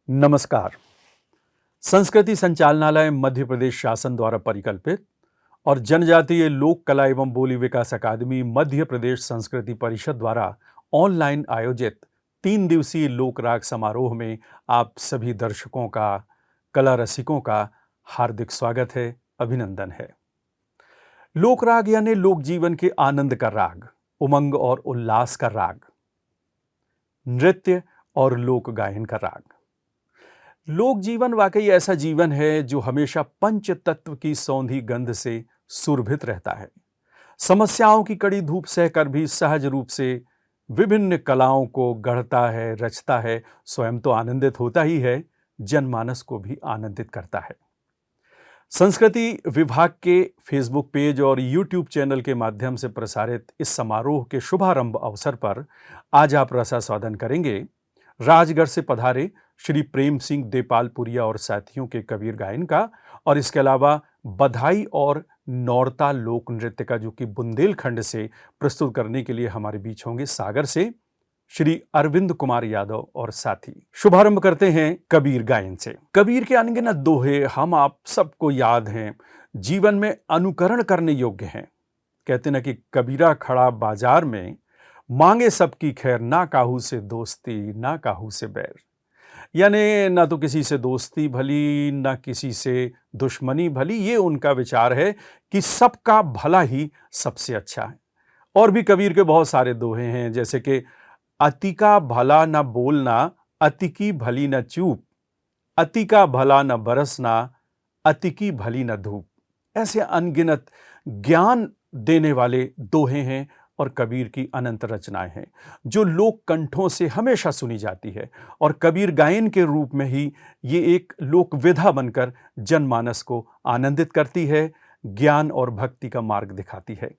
नमस्कार। संस्कृति संचालनालय मध्य प्रदेश शासन द्वारा परिकल्पित और जनजातीय लोक कला एवं बोली विकास अकादमी मध्य प्रदेश संस्कृति परिषद द्वारा ऑनलाइन आयोजित 3 दिवसीय लोक राग समारोह में आप सभी दर्शकों का, कला रसिकों का हार्दिक स्वागत है, अभिनंदन है। लोक राग यानी लोक जीवन के आनंद का राग, उमंग और उल्लास का राग, नृत्य और लोक गायन का राग। लोक जीवन वाकई ऐसा जीवन है जो हमेशा पंच तत्व की सौंधी गंध से सुरभित रहता है। समस्याओं की कड़ी धूप सहकर भी सहज रूप से विभिन्न कलाओं को गढ़ता है, रचता है, स्वयं तो आनंदित होता ही है, जनमानस को भी आनंदित करता है। संस्कृति विभाग के फेसबुक पेज और यूट्यूब चैनल के माध्यम से प्रसारित इस समारोह के शुभारंभ अवसर पर आज आप रसास्वादन करेंगे राजगढ़ से पधारे श्री प्रेम सिंह देपालपुरिया और साथियों के कबीर गायन का, और इसके अलावा बधाई और नौरता लोक नृत्य का, जो कि बुंदेलखंड से प्रस्तुत करने के लिए हमारे बीच होंगे सागर से श्री अरविंद कुमार यादव और साथी। शुभारंभ करते हैं कबीर गायन से। कबीर के अनगिनत दोहे हम आप सबको याद हैं, जीवन में अनुकरण करने योग्य हैं। कहते ना कि कबीरा खड़ा बाजार में, मांगे सबकी खैर, ना काहू से दोस्ती ना काहू से बैर। यानी ना तो किसी से दोस्ती भली, ना किसी से दुश्मनी भली। ये उनका विचार है कि सबका भला ही सबसे अच्छा है। और भी कबीर के बहुत सारे दोहे हैं, जैसे कि अति का भला न बोलना, अति की भली न चूप, अति का भला न बरसना, अति की भली न धूप। ऐसे अनगिनत ज्ञान देने वाले दोहे हैं और कबीर की अनंत रचनाएं हैं, जो लोक कंठों से हमेशा सुनी जाती है और कबीर गायन के रूप में ही ये एक लोक विधा बनकर जनमानस को आनंदित करती है, ज्ञान और भक्ति का मार्ग दिखाती है।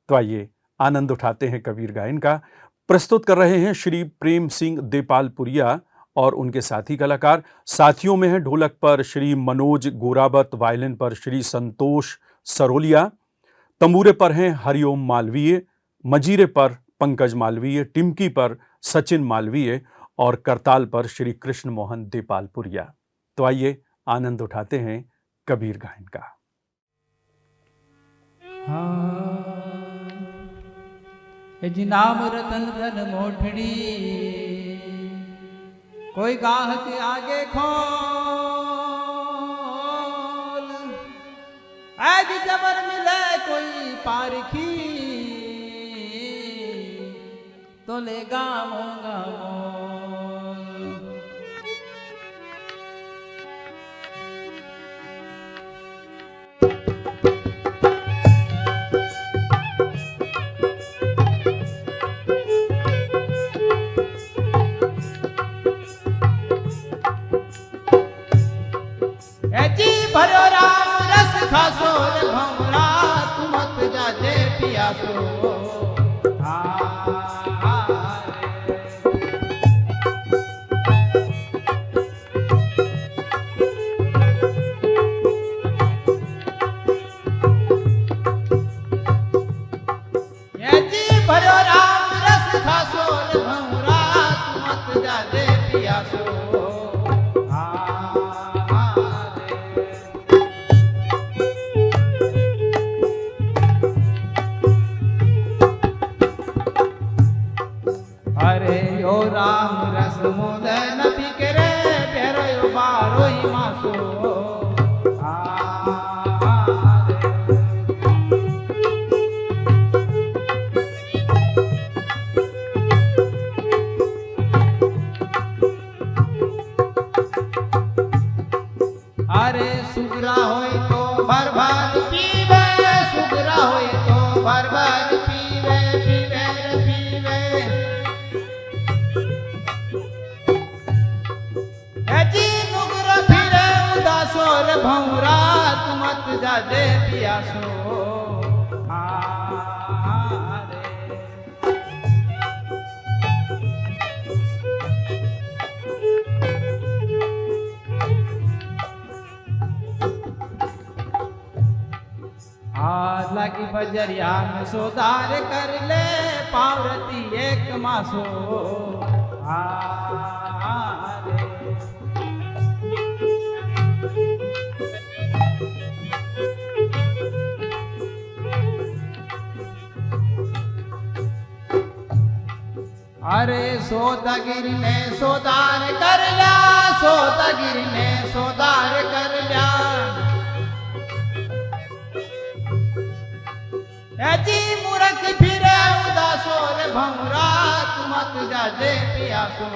तो आइए आनंद उठाते हैं कबीर गायन का। प्रस्तुत कर रहे हैं श्री प्रेम सिंह देपालपुरिया और उनके साथी कलाकार। साथियों में हैं ढोलक पर श्री मनोज गोरावत, वायलिन पर श्री संतोष सरोलिया, तंबूरे पर हैं हरिओम मालवीय, मजीरे पर पंकज मालवीय, टिमकी पर सचिन मालवीय और करताल पर श्री कृष्ण मोहन देपालपुरिया। तो आइए आनंद उठाते हैं कबीर गायन का। जी नाम रतन धन मोठड़ी, कोई गाह के आगे खोल, आज जबर मिले कोई पारखी, तो ले गाऊंगा मोल। जी भरो राम रस खासो रे भमरा, तुम मत जाजे पियासो। भरो राम रस खासो रे भमरा, तुम मत जाजे पियासो। अरे यो राम रस मोद न बिकरे, पेरो यो बारो ही मासो। अरे सुगरा होय तो भर भर पीवे, सुगरा होय तो भर भर पीवे, पीवे रे पीवे। जी नुगरा फिरे उदासो रे भौरा, तुम मत जाजे पियासो। लगी बजरिया में सोदार कर ले, पावरती एक मासो। रे अरे सौदागिर ने सौदार कर लिया, सौदागिर ने सौदार कर लिया। जी मूर्ख फिरे उदासो रे भंवरा, तू मत जाजे पियासो।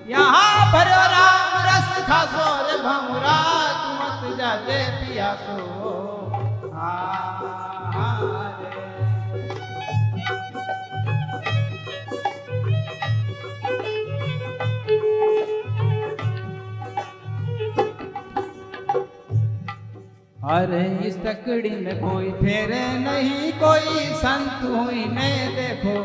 यहाँ भरो राम रस खासो रे भंवरा, तू मत जाजे पियासो। अरे इस तकड़ी में कोई फेरे नहीं, कोई संत हुई ने देखो।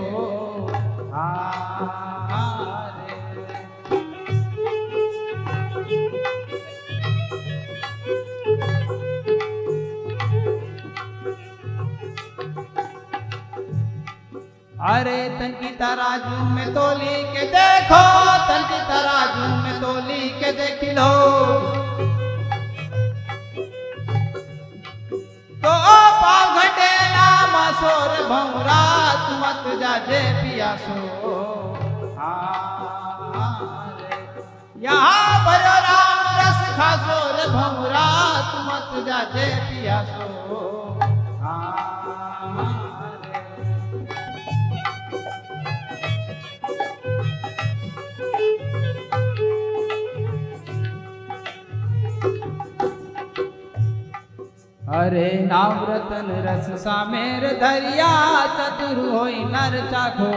अरे तन की तराजू में तोली के देखो, तन की तराजू में तोली के देख लो। तो पाव घटे नाम सोर भंवरा, तू मत जाजे पियासो। यहाँ भरो राम रस खासो रे भंवरा, तू मत जाजे पियासो। अरे नाम रतन रस सामेर धरिया, चतुर होई नर चाखो।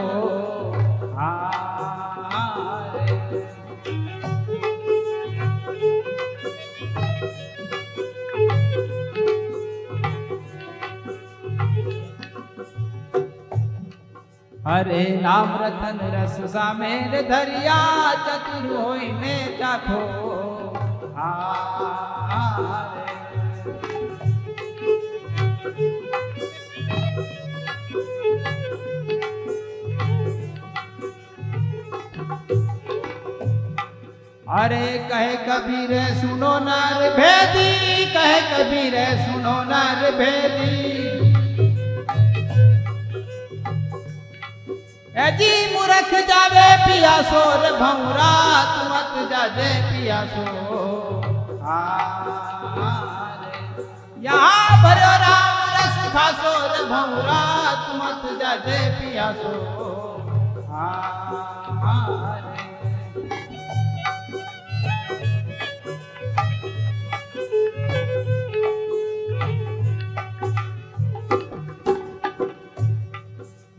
अरे नाम रतन रस सामेर धरिया, चतुर होई ने चाखो। अरे कहे कबीर सुनो नर भेदी, कहे कबीर सुनो नर भेदी। जी मूर्ख जावे पियासो रे भंवरा, तू मत जाजे पियासो। यहाँ भरो राम रस खासो रे भंवरा, तू मत जाजे पियासो।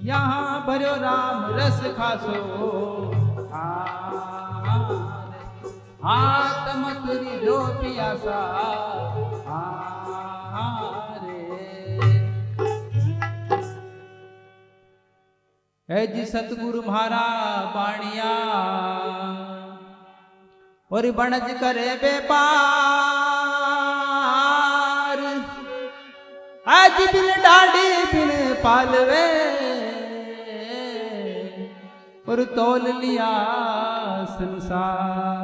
यहाँ भरो राम रस खासो। हाथ मत रिझो पियासा। है जी सतगुरु म्हारा बाणिया, और बनज करे बेपार। आज बिन डाडी बिन पालवे, और तोल लिया संसार।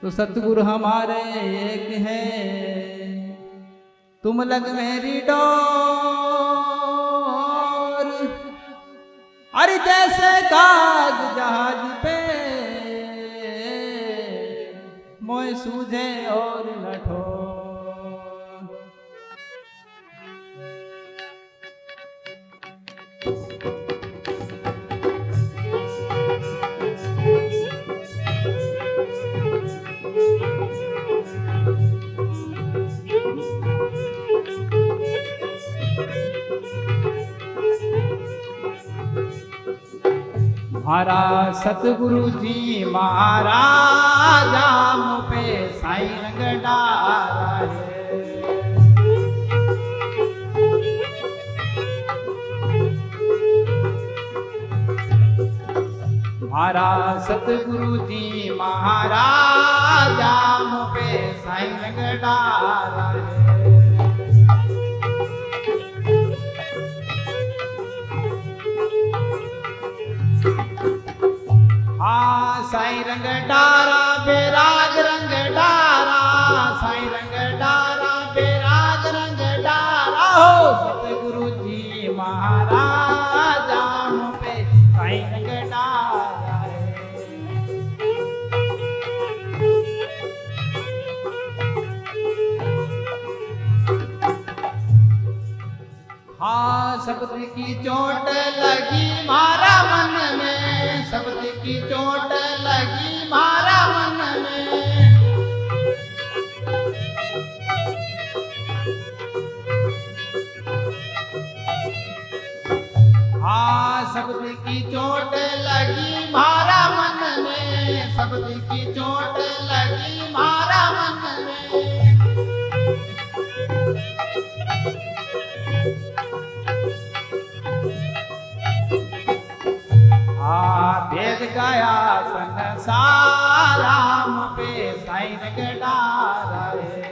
तो सतगुरु हमारे एक है, तुम लग मेरी डोर। अरे जैसे काग जहाज पे, मोय सूझे और न ठोर। हमारा सतगुरु जी महाराज हम पे साई रंग डाला है। हमारा सतगुरु जी महाराज हम पे साई रंग डाला है। साई रंग डारा बेराग रंग डारा, साई रंग डारा बेराग रंग डारा हो। शब्द की चोट लगी मारा मन में, शब्द की चोट लगी मारा मन में। शब्द की चोट लगी मारा मन में, शब्द की चोट लगी मारा मन में। भेद गया संसार राम पे साइन गडारा रे।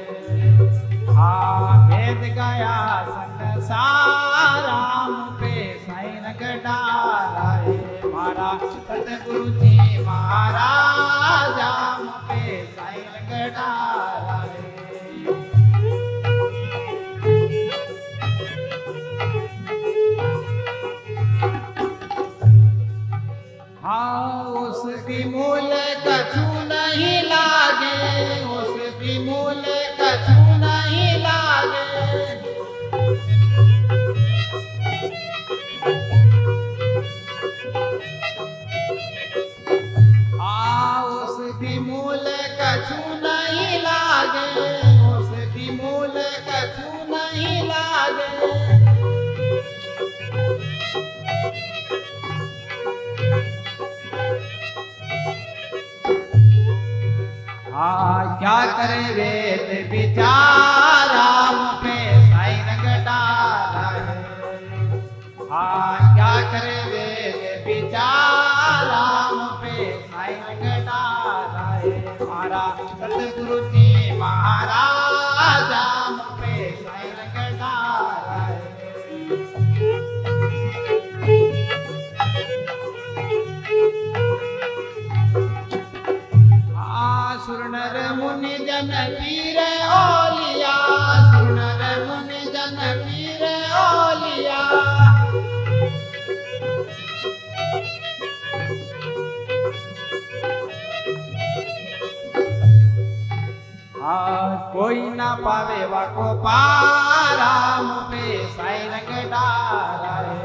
भेद गया संसार राम पे साइन गडारा रे। मारा सतगुरु जी महाराज राम पे साइन गडारा रे। उसकी मूल कछु नहीं लागे, उसकी मूल कछु नहीं लागे। उसकी मूल कछु नहीं लागे, उसकी मूल कछु नहीं लागे। क्या करे वेद विचार राम पे साइन गडारा है। क्या करे वेद विचार राम पे साइन गडारा है। हमारा सतगुरु जी महाराज राम पे साइन गडारा है। सुरनर मुनि जन पीर ओलिया, सुरनर मुनि जन पीर ओलिया। कोई ना पावे वाको पाराम पे साइन गडारा है।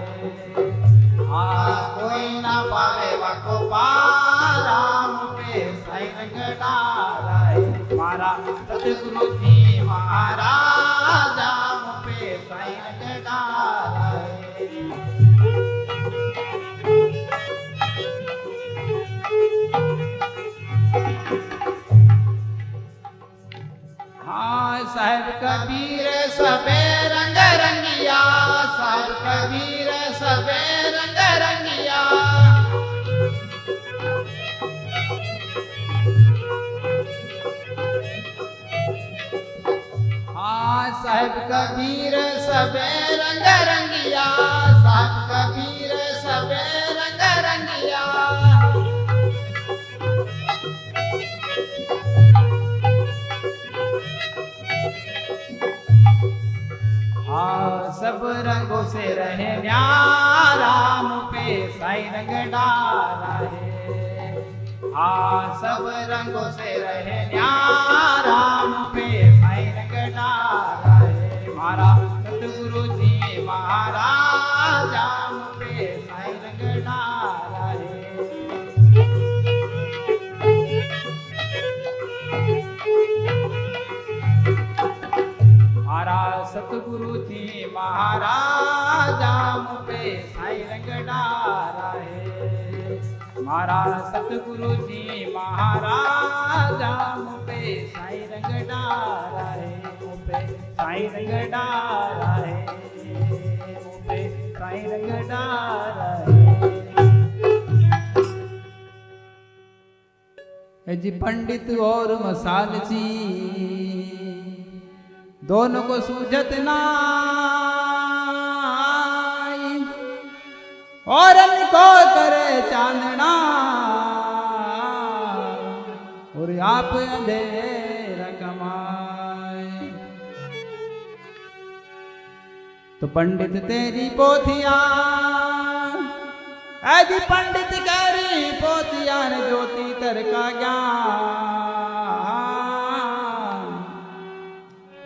कोई ना पावे वाको पाराम पे साइन गडारा है। मारा सतगुरु जी महाराज राम पे साइन गडारा है। साहिब कबीर सबे रंग रंगिया, साहिब कबीर सबे रंग रंगिया। साहिब कबीर सबे रंग रंगिया, साहिब कबीर सबे रंग रंगिया। सब रंगों से रहे न्यारा मुँह पे साइन गडारा है। सब रंगों से रहे न्यारा मुँह पे साइन गडारा है। हमारा सतगुरु जी महाराज मुँह पे साइन गडारा है। सतगुरु जी महाराज मुँह पे साइन गडारा है। हमारा सतगुरु जी महाराज मुँह पे साइन गडारा है। मुँह पे साइन गडारा है। मुँह पे साइन गडारा है। जी पंडित और मसालची दोनों को सूझत नाई, और को करे चांदना, और आप अंधेरा कमाए। तो पंडित तेरी पोथिया, यदि पंडित करी पोथिया ने ज्योति तर का ज्ञान,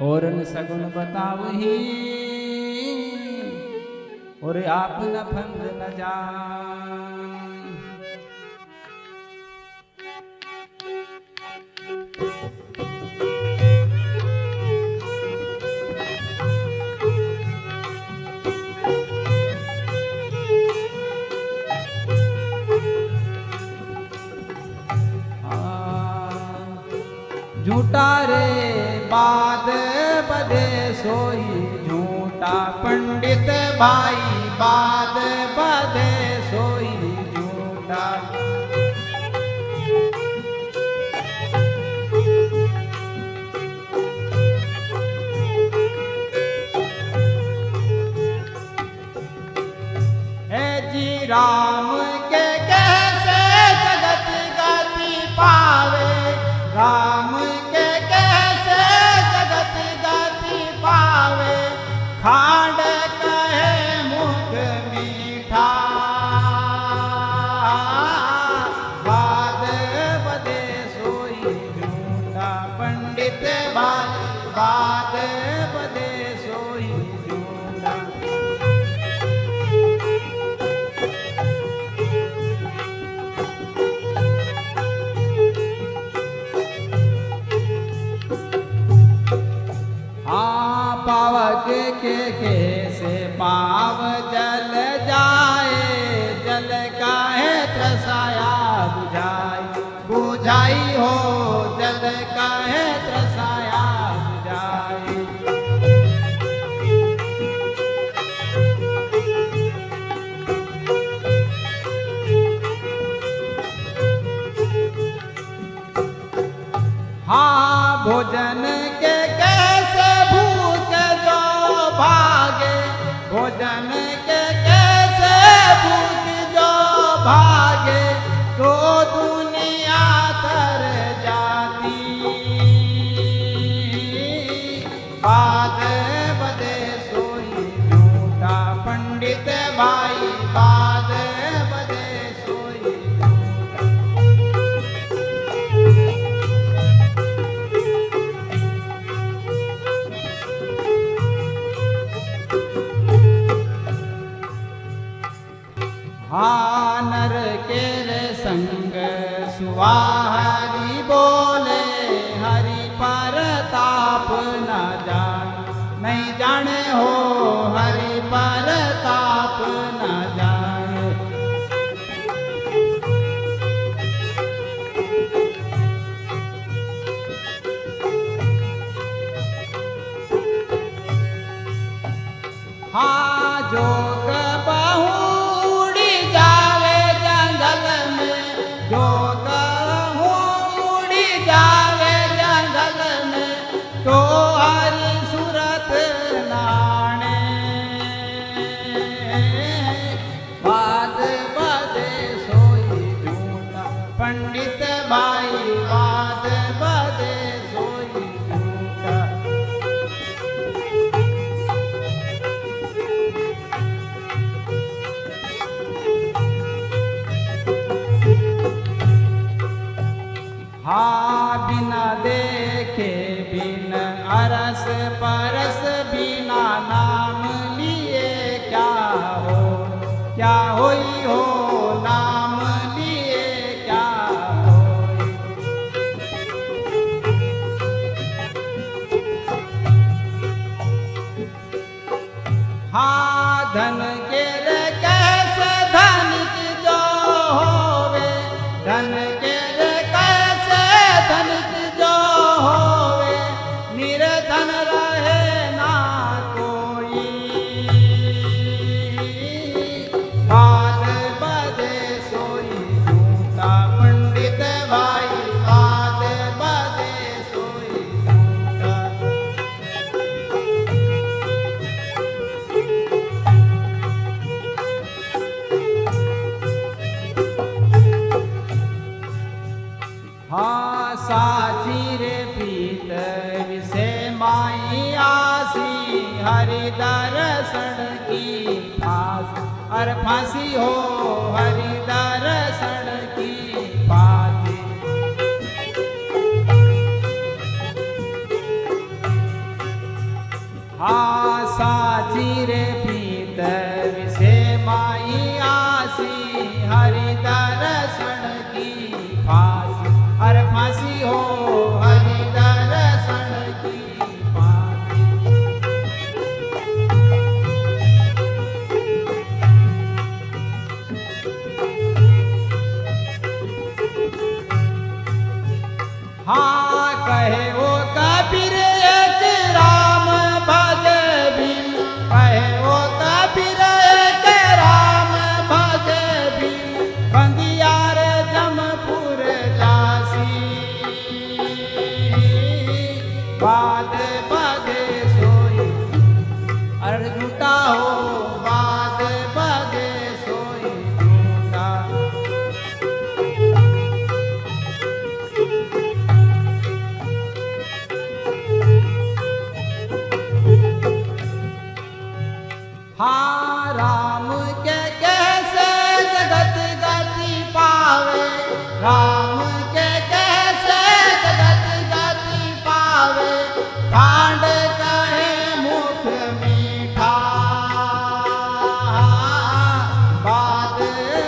और सगुन बतावही और आप न फंद न जान। झूठा रे बाद बदे सोई झूठा पंडित भाई बाद बदे सोई झूठा। हे जी राम के कैसे जगत गति पावे, राम के कैसे जगत गति पावे, खांड कहे मुख मीठा। बाद बदे सोई झूठा पंडित भाई बाद बदे सोई झूठा। पावक के कैसे पाव जल जाए, जल काहे त्रसाया बुझाई, बुझाई हो जल काहे त्रसाया बुझाई। हाँ भोजन के कैसे भूख जो भागे, भोजन के कैसे भूख जो भागे, तो दुनिया तर जाती। बाद बदे सोई झूठा पंडित भाई बाद बदे सोई झूठा। हाँ नर के संग सुवाहरी बोले, हरि पर ताप न जान, नहीं जाने हो हरि पर ताप न जाने। हाँ जोग बहुड़ी जावे जंगल में, जोग बहुड़ी जावे जंगल में, तो हरि सूरत नाणे। बाद बदे सोई झूठा पंडित भाई बाद बदे सोई झूठा। हाँ बिना देखे बिन अरस परस बिना नाम लिए क्या हो, क्या होई हो नाम लिए क्या होई। हाँ धन के रे कैसे धनिक जो होवे, धन के रे कैसे धनिक जो होवे, निर्धन रहे ना कोई। बाद बदे सोई झूठा पंडित भाई बाद बदे सोई झूठा। हाँ साची रे प्रीत विषे माई आसी, हरि दर्शन की फांसी, अर फांसी हो हरि दर्शन की फांसी। हाँ साची रे प्रीत विषे हरि दर्शन की फांसी, अरे फांसी हो हरि दर्शन की फांसी। हाँ कहे वो कबीर एक राम भज बिन, कहे वो कबीर एक राम भज बिन, बंदियार जमपुर जासी, बाद बदे सोई, अरे झूठा हो बाद बदे सोई झूठा। हाँ राम के कैसे जगत गति पावे, राम के कैसे जगत गति पावे, कांड कहे मुख मीठा, बाद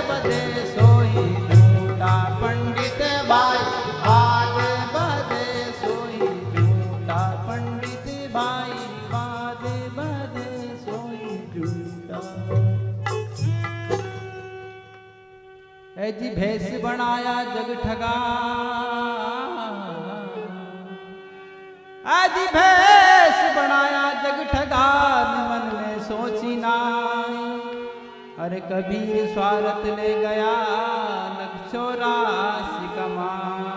बदे सोई झूठा पंडित भाई, बाद बदे सोई झूठा पंडित भाई, बाद बदे सोई झूठा। ऐ जी भेष बनाया जग ठगा, ऐ जी भेष बनाया जग ठगा, मन में सोची नाई, अरे कबीर स्वार्थ ले गया लख 84 कमाए।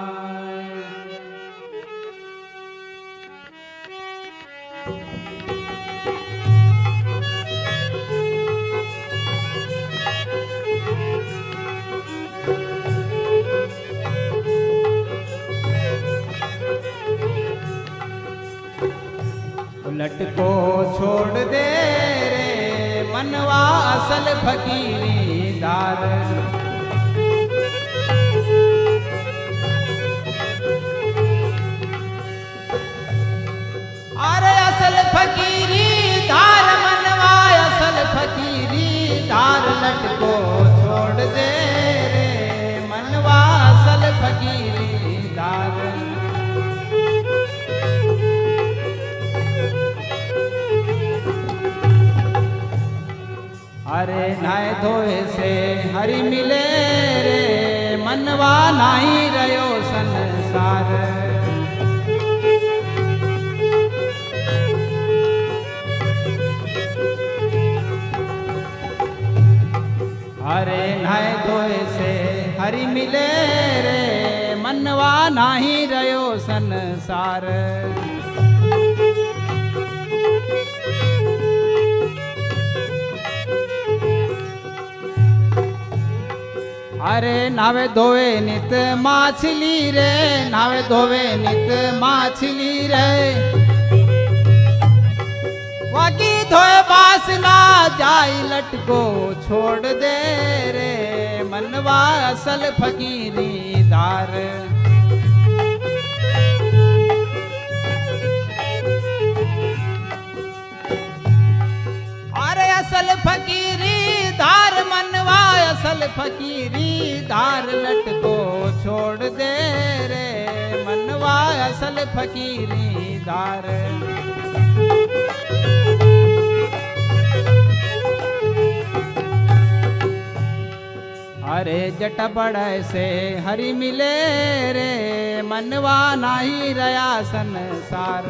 उलट को छोड़ दे रे मनवा असल फकीरी दार, अरे असल फकीरी धार मनवा असल फकीरी धार, लट को छोड़ दे रे मनवा असल फकीरी धार। अरे नहाए धोए से हरि मिले रे मनवा नाही रयो संसार, अरे नहाए धोए से हरि मिले रे मनवा नाही रयो संसार। अरे नावे धोवे नित माछली रे, नावे धोवे नित माछली रे, वाकी धोए बासना जाई लटको छोड़ दे रे मनवा असल फकीरी दार। अरे असल फकीरी धार मनवा असल फकीरी धार, लट को छोड़ दे रे मनवा असल फकीरी धार। अरे जट बड़े से हरि मिले रे मनवा नाही रया संसार।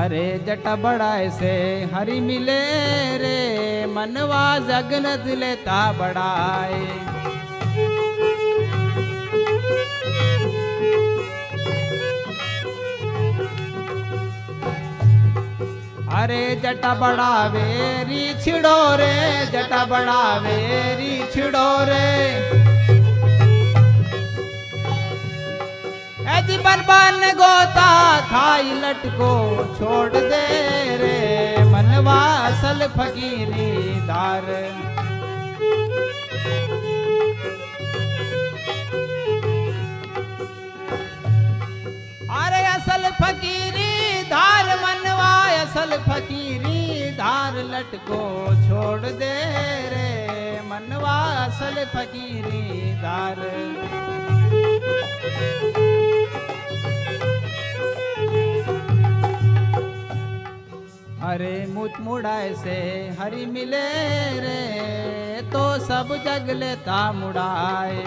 अरे जट बड़ाए से हरि मिले रे मनवा जगनत लेता बड़ाए। अरे जटा बढ़ावे री छिड़ो रे, जटा बढ़ावे री छिड़ो रे, जीवन बन गोता खाई लटको छोड़ दे रे मनवा असल फकीरी दार। अरे असल फकीरी लटको छोड़ दे रे मनवा असल फकीरी दार। अरे मुझ मुड़ाए से हरि मिले रे तो सब जग लेता मुड़ाए।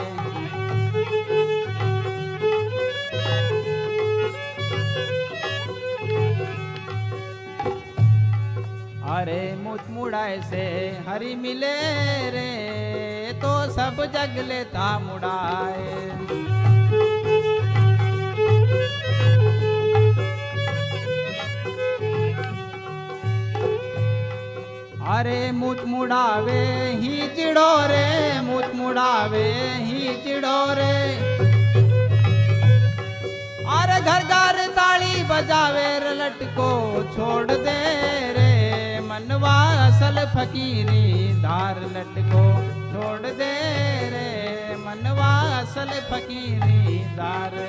अरे मुझ मुड़ाए से हरि मिले रे तो सब जग लेता मुड़ाए। अरे मुझ मुड़ावे ही चिड़ो रे मुझ मुड़ावे ही चिड़ो रे। अरे घर घर ताली बजावे रे लटको छोड़ दे रे मनवा असल फकीरी दार। लटको छोड़ दे रे मनवा असल फकीरी दार।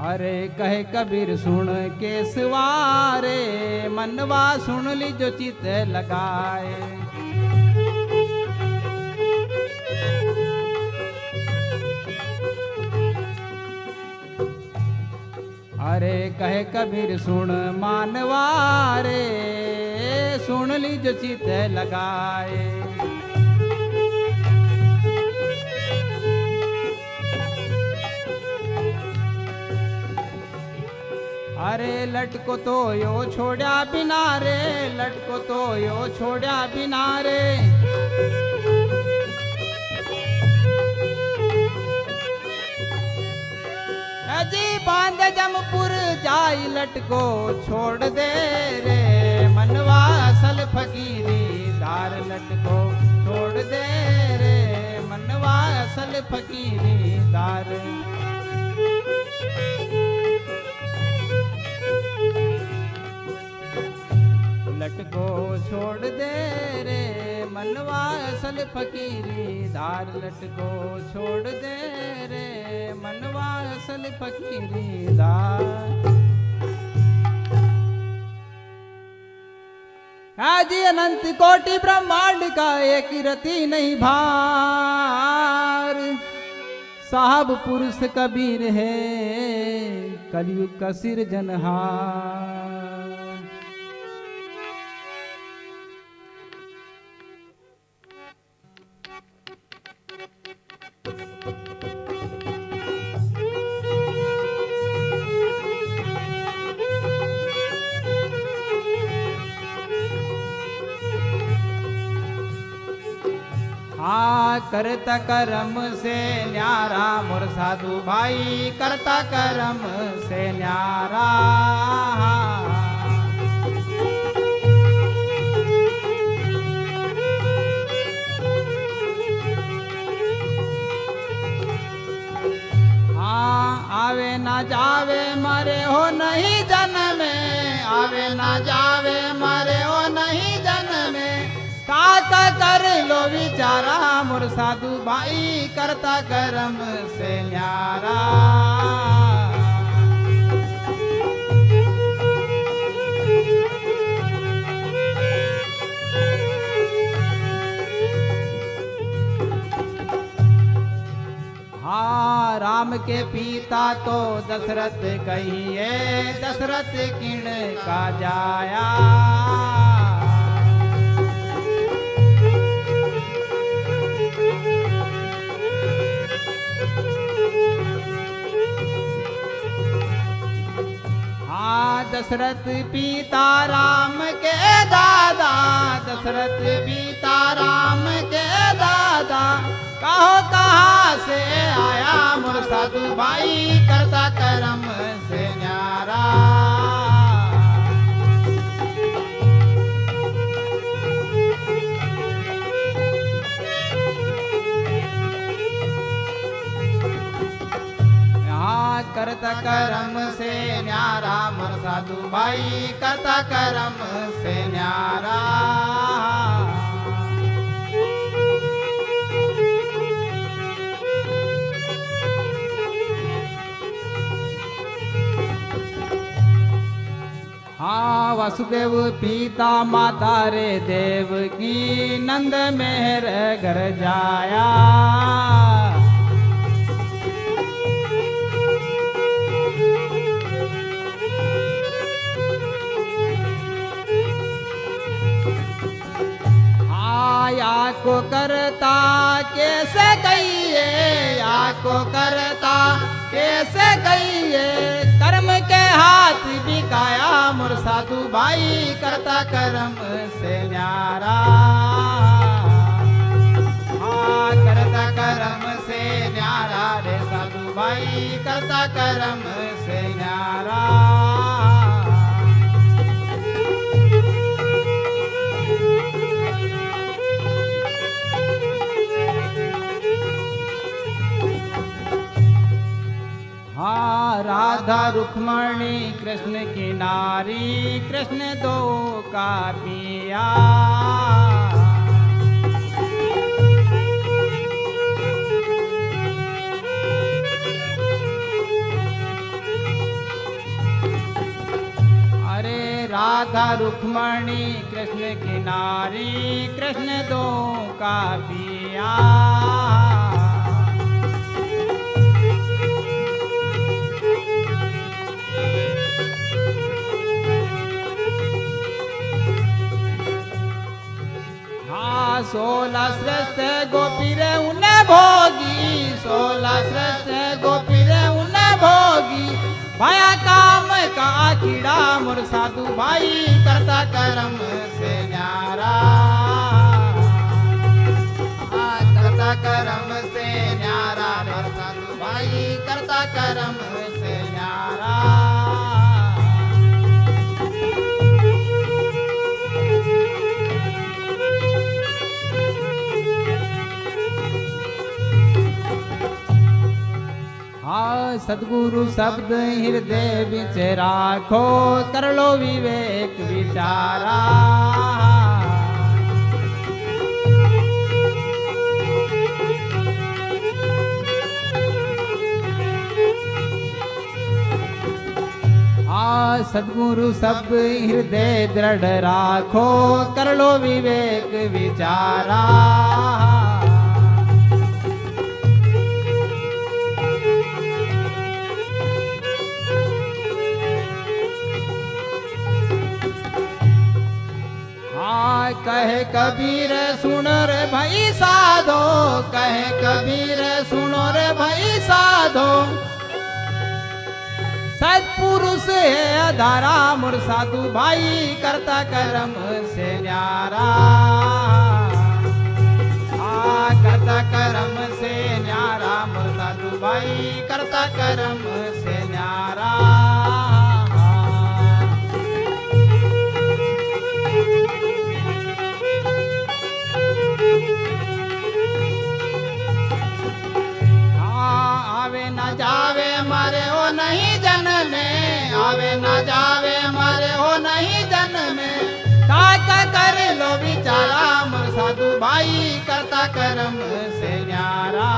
अरे कहे कबीर सुन के सवारे मनवा सुन ली जो चित लगाए। अरे कहे कबीर सुन मानवा रे सुन ली जो चित लगाए। अरे लटको तो यो छोड़ा बिना रे लटको तो यो छोड़ा बिना रे। अजी बांध जमपुर जाई लटको छोड़ दे रे मनवा असल फकीरी दार। लटको छोड़ दे रे मनवा असल फकीरी दार। लटको छोड़ दे रे मनवा असल फकीरी दार। लटको छोड़ दे रे मनवा असल फकीरी दार। आजी अनंत कोटि ब्रह्मांड का एक रति नहीं भार। साहब पुरुष कबीर है कलयुग का सिरजनहार। करता करम से न्यारा मोर साधु भाई करता करम से न्यारा। आवे ना जावे मरे हो नहीं जन्मे आवे ना जावे मरे हो नहीं जन्मे। का कर लो विचारा मोर साधु भाई करता करम से न्यारा। हाँ राम के पिता तो दशरथ कहिए दशरथ किण का जाया। दशरथ पिता राम के दादा दशरथ पिता राम के दादा। कहो कहाँ से आया मोर साधु भाई करता करम से न्यारा। करता करम से न्यारा मोर साधु भाई करता करम से न्यारा। वासुदेव पिता माता रे देव की नंद मेहर घर जाया। आया को करता कैसे कहिए, या को करता कैसे कहिए, कर्म के हाथ बिकाया मोर साधु भाई करता कर्म से न्यारा। हाँ करता कर्म से न्यारा रे साधु भाई करता कर्म से न्यारा। हाँ राधा रुक्मणी कृष्ण की नारी, कृष्ण दो का पिया। अरे राधा रुक्मणी कृष्ण की नारी, कृष्ण दो का पिया। सोलह श्रेष्ठ गोपी रे उन्हें भोगी, सोलह श्रेष्ठ गोपी रे उन्हें भोगी। भाया काम का कीड़ा मोर साधु भाई करता कर्म से न्यारा। करता कर्म से न्यारा मोर साधु भाई करता कर्म से न्यारा। हाँ सदगुरु शब्द हृदय बिच राखो, कर लो विवेक विचारा। हाँ सदगुरु शब्द हृदय दृढ़ राखो, कर लो विवेक विचारा। कहे कबीर सुनो रे भाई साधो, कहे कबीर सुनो रे भाई साधो। सत्पुरुष है अधारा मोर साधु भाई करता कर्म से न्यारा। करता कर्म से न्यारा मोर साधु भाई करता कर्म से न्यारा। जावे मारे हो नहीं जन में, आवे न जावे मारे हो नहीं जन में। का कर लो विचारा मोर साधु भाई करता कर्म से न्यारा।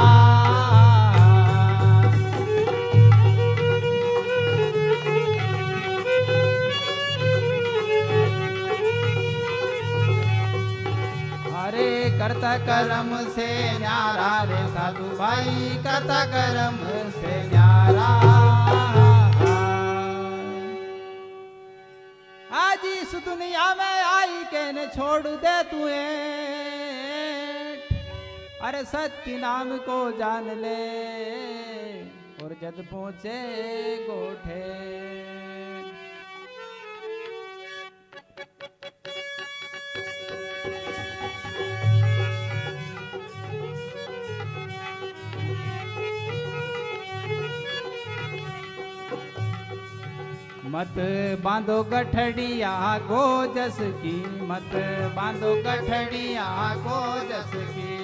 करता कर्म से न्यारा रे साधु भाई करता कर्म से न्यारा। आज इस दुनिया में आई के न छोड़ दे तुए, अरे सत्य नाम को जान ले और जद पहुंचे गोठे। मत बांधो गठड़िया गोजस की, मत बांधो गठड़िया गोजस की।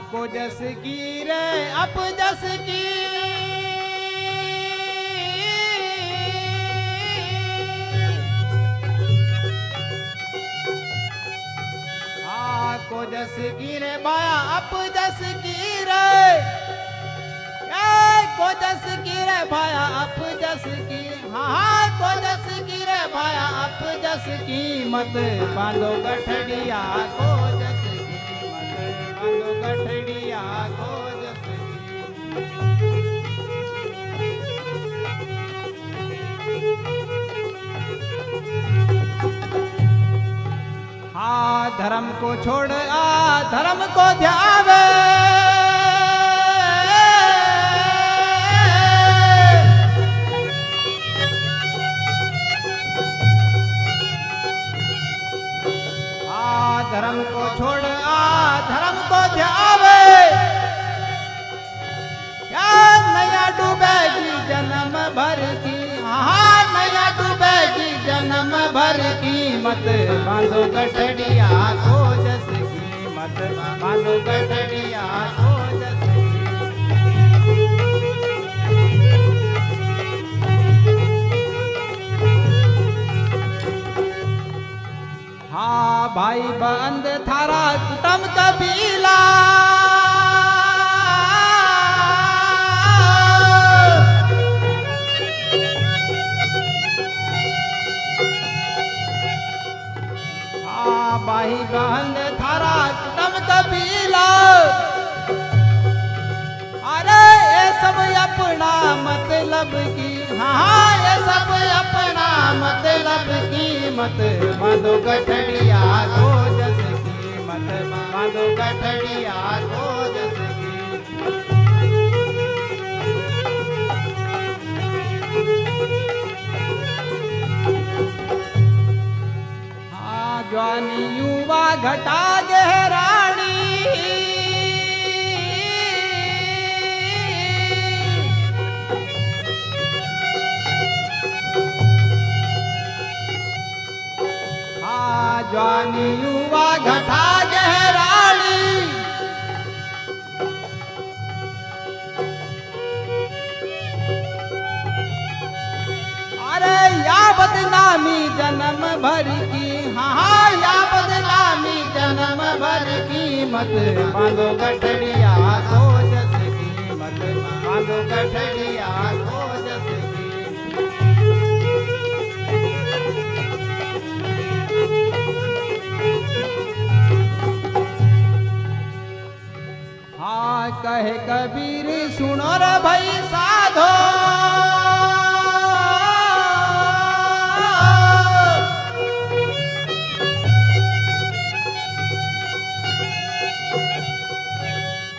गोजस की रे अपजस की। जस की रे बाया अप जस की रे को जस की रे भाया अप जस की हाँ को जस की रे भाया अप जस की मत बांधो गठड़िया को जस की मत बांधो गठड़िया को जस की हाँ धर्म को छोड़ आ धर्म को ध्यावे धर्म को छोड़ आ धर्म को ध्यावे क्या नया डूबेगी जन्म भर की हाँ नया डूबेगी जन्म भर की मत बांधो गठड़िया को जस की मत बांधो गठड़िया को जस हाँ भाई बंद थारा कुटुंब कबीला हाँ भाई बंद थारा कुटुंब कबीला अरे ये सब अपना मतलब की हाँ ये सब अपना मतलब की मत बांधो गठड़िया को जस की मत बांधो गठड़िया को जस की हाँ ज्वानी युवा घटा गहरानी ज्वानी युवा घटा गहरानी अरे या बदनामी जन्म भर की हाँ या बदनामी जन्म भर की मत बांधो गठड़िया को जस की मत बांधो गठड़िया को जस की हाँ कहे कबीर सुनो रे भाई साधो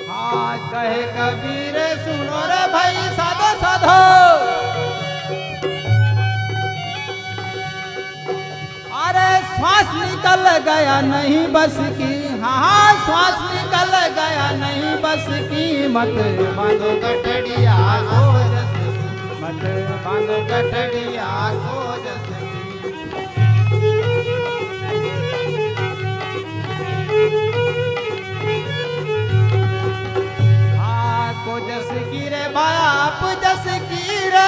हाँ कहे कबीर सुनो रे भाई साधो साधो अरे श्वास निकल गया नहीं बस की हाँ श्वास निकल गया नहीं बस की मत बांधो गठड़िया को जस की मत बांधो गठड़िया को जस की हाँ को जस की रे बाप जस की रे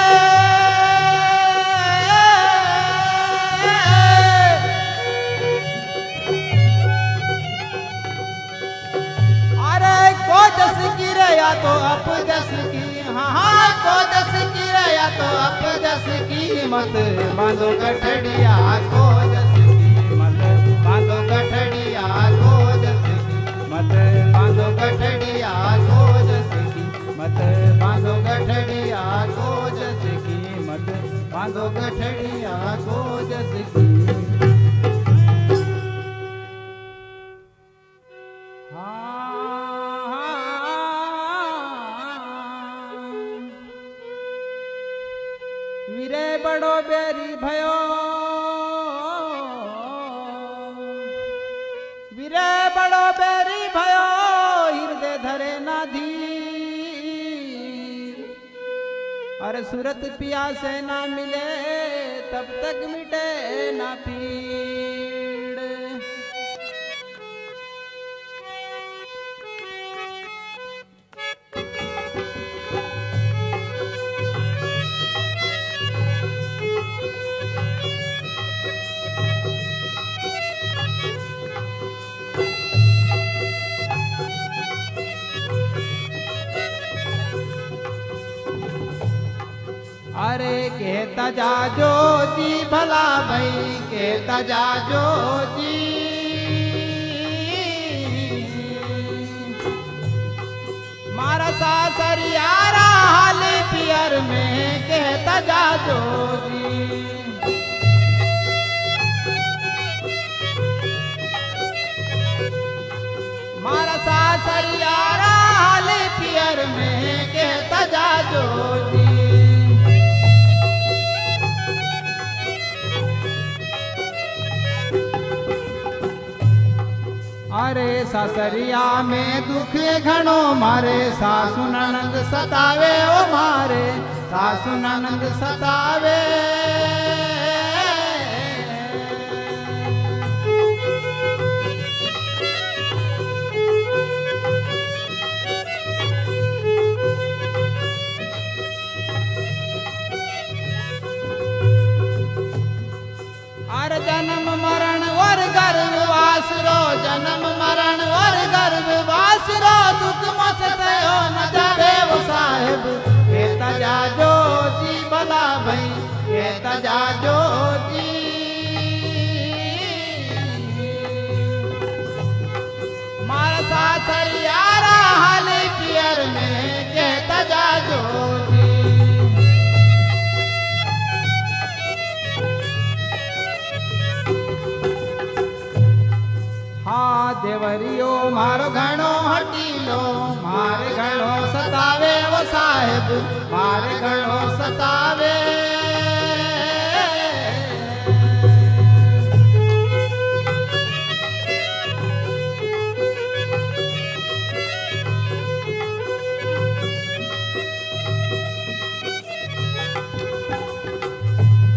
जस की रे या तो अप जस की हाँ को जस की रे या तो अप जस की मत बांधो गठड़िया को जस की मत बांधो गठड़िया को जस की मत बांधो गठड़िया को जस की मत बांधो गठड़िया को जस की मत बांधो गठड़िया को जस की वीरे बड़ो बेरी भयो वीरे बड़ो बेरी भयो हृदय धरे ना धीर अरे सूरत पिया से ना मिले तब तक मिटे ना पीड़ अरे कहता जाजो जी भला भाई कहता जाजो जी मारा सासरियारा हाल पियर में कहता जाजो जी मारा सासरियारा हाल पियर में कहता जाजो जी अरे सासरिया में दुख घणो मारे सासु ननंद सतावे ओ मारे सासु ननंद सतावे अरे जन्म मरण और गर्भवास रो जन्म मरण और गर्भवास रो दुख मस थयो न जावे वो साहेब कहता जाजो जी भला भाई कहता जाजो जी मारा सासरियारा हाल पियर में कहता जाजो जी हाँ देवरियो मारो घणो हटीलो मारे घणो सतावे वो साहेब मारे घणो सतावे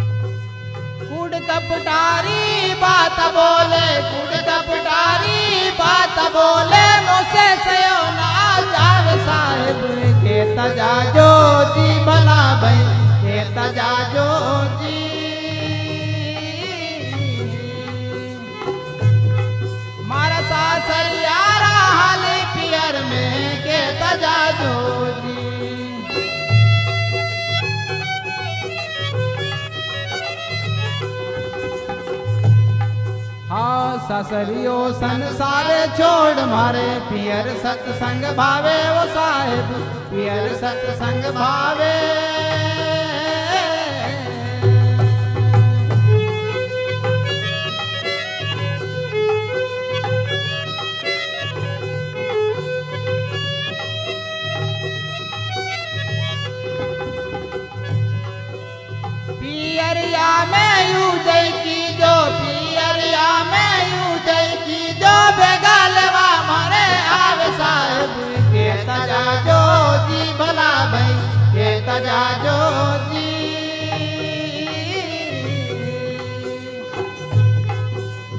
कुड़ कपटारी बात बोले कुड़ कपटारी बात बोले मोसे सयो ना जावे साहेब कहता जाजो जी भला भाई कहता जाजो जी मारा सासरियारा हाल पियर में कहता जाजो जी हाँ ससरियो संसार छोड़ मारे पियर सत्संग भावे वो साहेब पियर सत्संग भावे पियरिया में यू जय की जो पियरिया में यू जय की जो बेगालवा मारे आवे साहेब कहता जाजो जी भला भाई कहता जाजो जी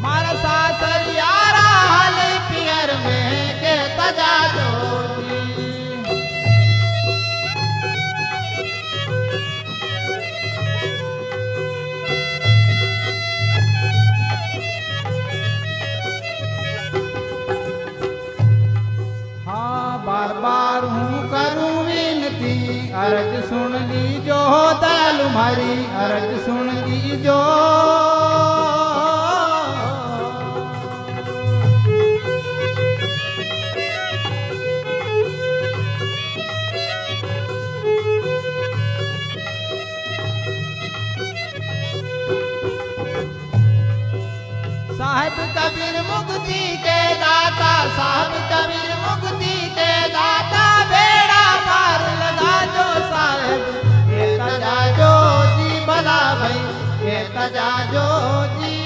मारा सासरियारा हाल पियर में कहता जाजो जी बार बार हूँ करूँ विनती अर्ज सुन लीजो दयालु मारी अर्ज सुन लीजो साहिब कबीर मुक्ति के दाता साहिब कबीर मुक्ति के दाता बेड़ा पार लगा जो साहिब कहता जाजो जी भला भाई कहता जाजो जी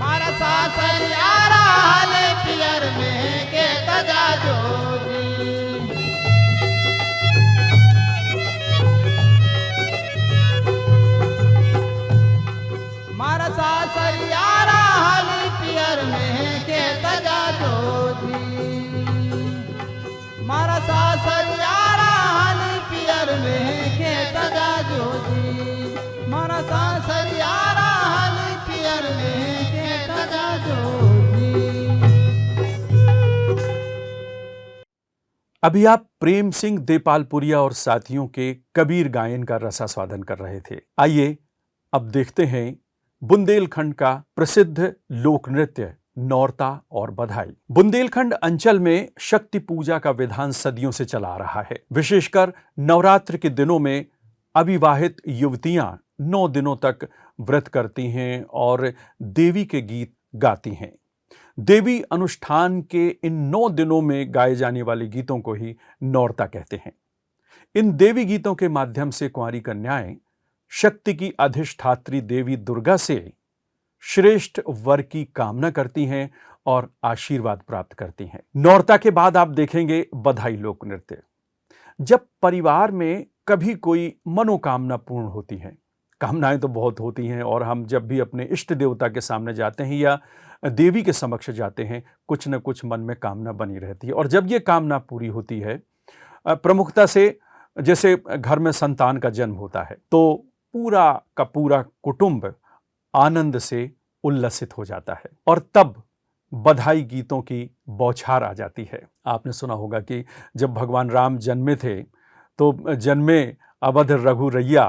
मारा सासरियारा हाल पियर में कहता जाजो जी मारा सासरियारा हाल पियर में कहता जाजो जी मारा सासरियारा हाल पियर में कहता जाजो जी मारा सासरियारा हाल पियर में कहता जाजो जी अभी आप प्रेम सिंह देपालपुरिया और साथियों के कबीर गायन का रसास्वादन कर रहे थे। आइए अब देखते हैं बुंदेलखंड का प्रसिद्ध लोक नृत्य नौरता और बधाई। बुंदेलखंड अंचल में शक्ति पूजा का विधान सदियों से चला आ रहा है। विशेषकर नवरात्र के दिनों में अविवाहित युवतियां 9 दिनों तक व्रत करती हैं और देवी के गीत गाती हैं। देवी अनुष्ठान के इन 9 दिनों में गाए जाने वाले गीतों को ही नौरता कहते हैं। इन देवी गीतों के माध्यम से कुंवारी कन्याएं शक्ति की अधिष्ठात्री देवी दुर्गा से श्रेष्ठ वर की कामना करती हैं और आशीर्वाद प्राप्त करती हैं। नौरता के बाद आप देखेंगे बधाई लोक नृत्य। जब परिवार में कभी कोई मनोकामना पूर्ण होती है, कामनाएं तो बहुत होती हैं और हम जब भी अपने इष्ट देवता के सामने जाते हैं या देवी के समक्ष जाते हैं, कुछ न कुछ मन में कामना बनी रहती है और जब ये कामना पूरी होती है, प्रमुखता से जैसे घर में संतान का जन्म होता है तो पूरा का पूरा कुटुंब आनंद से उल्लसित हो जाता है और तब बधाई गीतों की बौछार आ जाती है। आपने सुना होगा कि जब भगवान राम जन्मे थे तो जन्मे अवध रघुरैया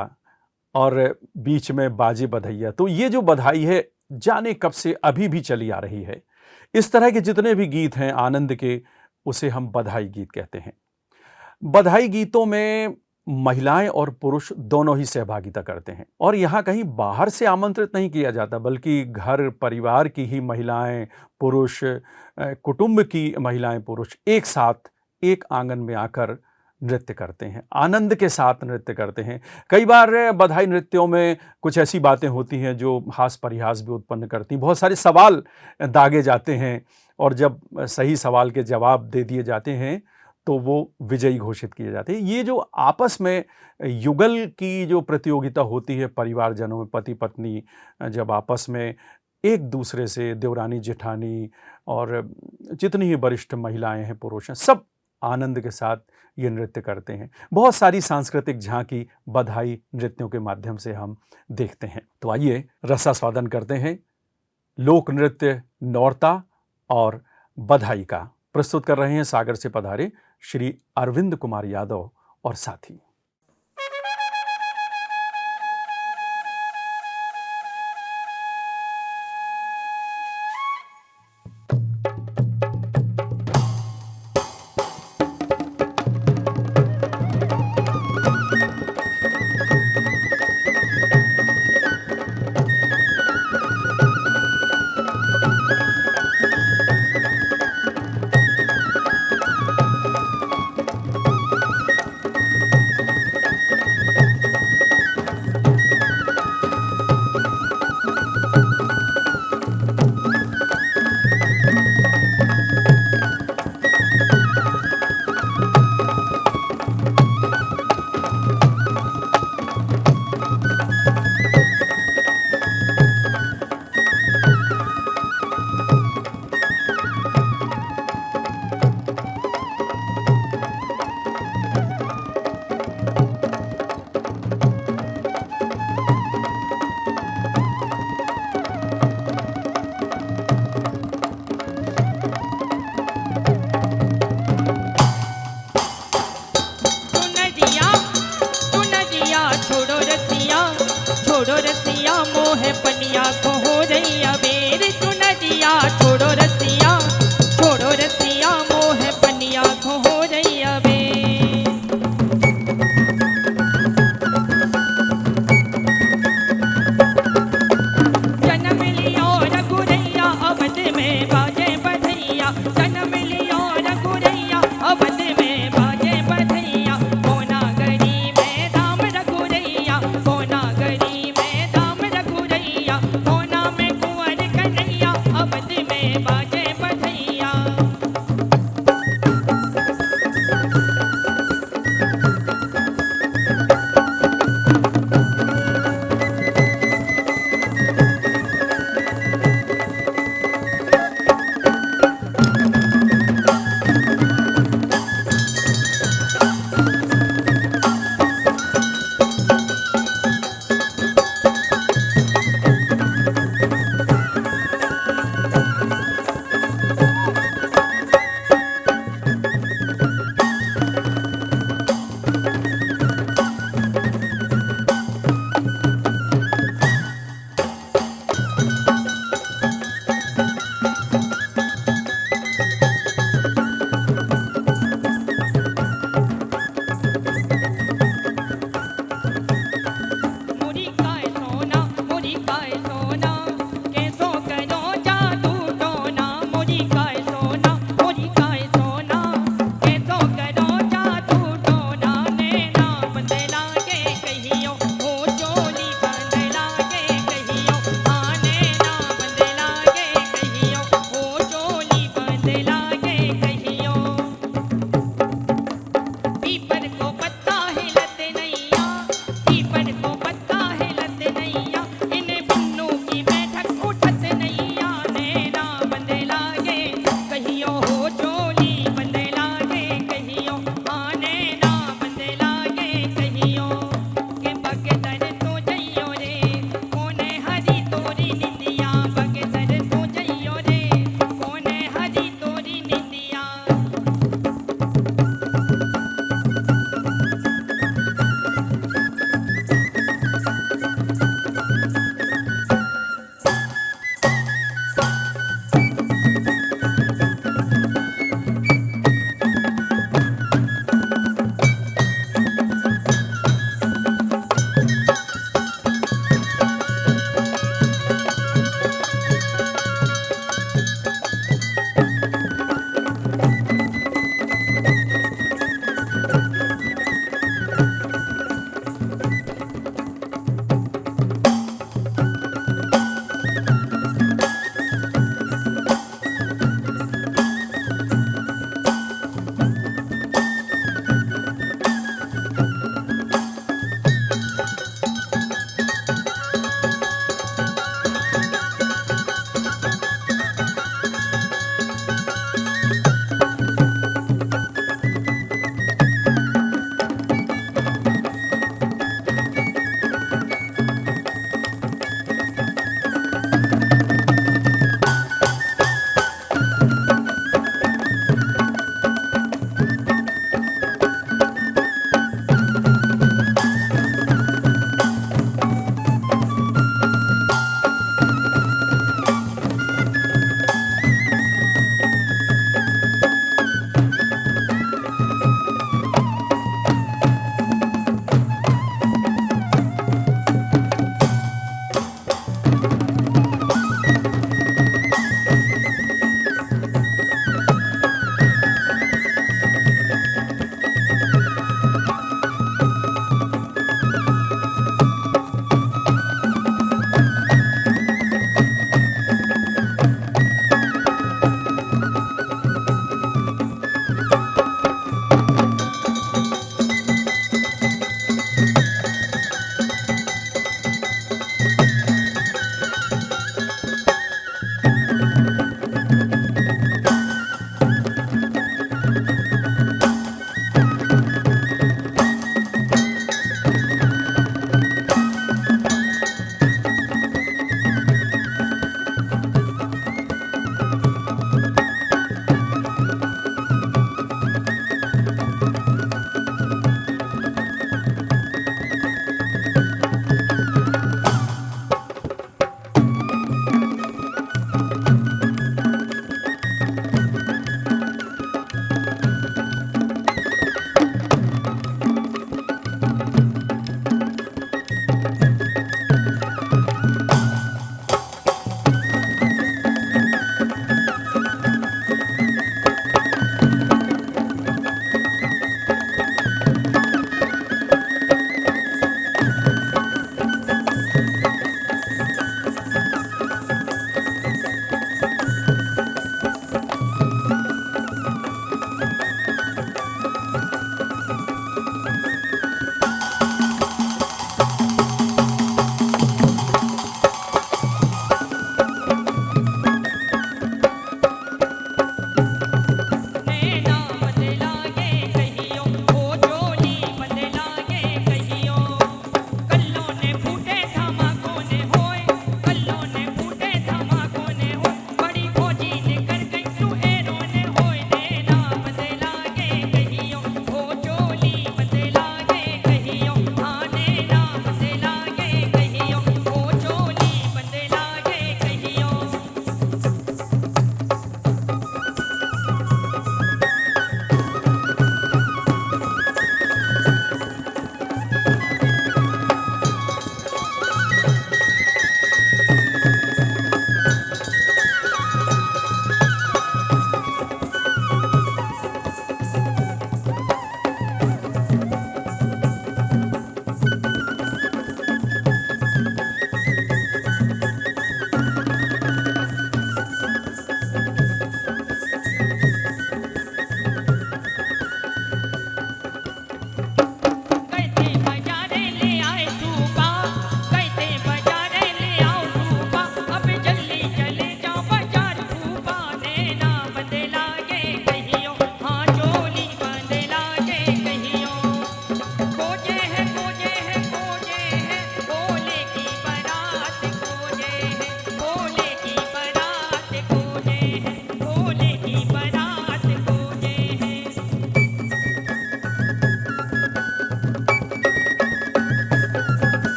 और बीच में बाजे बधैया। तो ये जो बधाई है जाने कब से अभी भी चली आ रही है। इस तरह के जितने भी गीत हैं आनंद के, उसे हम बधाई गीत कहते हैं। बधाई गीतों में महिलाएं और पुरुष दोनों ही सहभागिता करते हैं और यहाँ कहीं बाहर से आमंत्रित नहीं किया जाता, बल्कि घर परिवार की ही महिलाएं पुरुष, कुटुंब की महिलाएं पुरुष एक साथ एक आंगन में आकर नृत्य करते हैं, आनंद के साथ नृत्य करते हैं। कई बार बधाई नृत्यों में कुछ ऐसी बातें होती हैं जो हास परिहास भी उत्पन्न करती हैं। बहुत सारे सवाल दागे जाते हैं और जब सही सवाल के जवाब दे दिए जाते हैं तो वो विजयी घोषित किए जाते हैं। ये जो आपस में युगल की जो प्रतियोगिता होती है परिवारजनों में, पति पत्नी जब आपस में एक दूसरे से, देवरानी जेठानी और जितनी ही वरिष्ठ महिलाएं हैं पुरुष हैं, सब आनंद के साथ ये नृत्य करते हैं। बहुत सारी सांस्कृतिक झांकी बधाई नृत्यों के माध्यम से हम देखते हैं। तो आइए रसास्वादन करते हैं लोक नृत्य नौरता और बधाई का। प्रस्तुत कर रहे हैं सागर से पधारे श्री अरविंद कुमार यादव और साथी।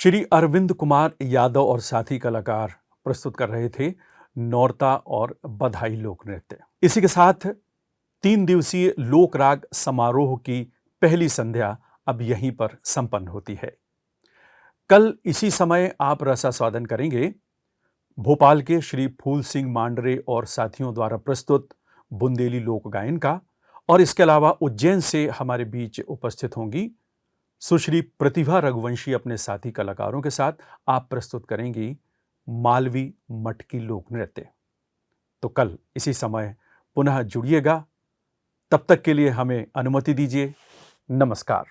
श्री अरविंद कुमार यादव और साथी कलाकार प्रस्तुत कर रहे थे नौरता और बधाई लोक नृत्य। इसी के साथ 3 दिवसीय लोक राग समारोह की पहली संध्या अब यहीं पर संपन्न होती है। कल इसी समय आप रसास्वादन करेंगे भोपाल के श्री फूल सिंह मांडरे और साथियों द्वारा प्रस्तुत बुंदेली लोक गायन का, और इसके अलावा उज्जैन से हमारे बीच उपस्थित होंगी सुश्री प्रतिभा रघुवंशी अपने साथी कलाकारों के साथ। आप प्रस्तुत करेंगी मालवी मटकी लोक नृत्य। तो कल इसी समय पुनः जुड़िएगा। तब तक के लिए हमें अनुमति दीजिए। नमस्कार।